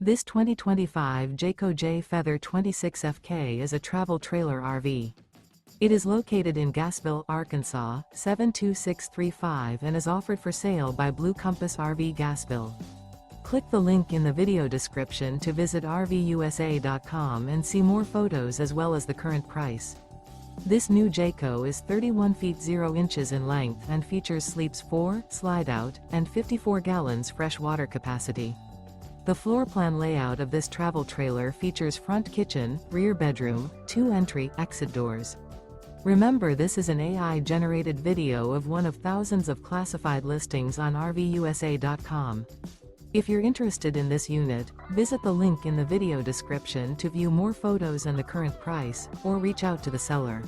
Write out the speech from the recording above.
This 2025 Jayco Jay Feather 26FK is a travel trailer RV. It is located in Gassville, Arkansas, 72635 and is offered for sale by Blue Compass RV Gassville. Click the link in the video description to visit RVUSA.com and see more photos as well as the current price. This new Jayco is 31 feet 0 inches in length and features sleeps 4, Slideout, and 54 gallons fresh water capacity. The floor plan layout of this travel trailer features front kitchen, rear bedroom, 2 entry/exit doors. Remember, this is an AI-generated video of one of thousands of classified listings on RVUSA.com. If you're interested in this unit, visit the link in the video description to view more photos and the current price, or reach out to the seller.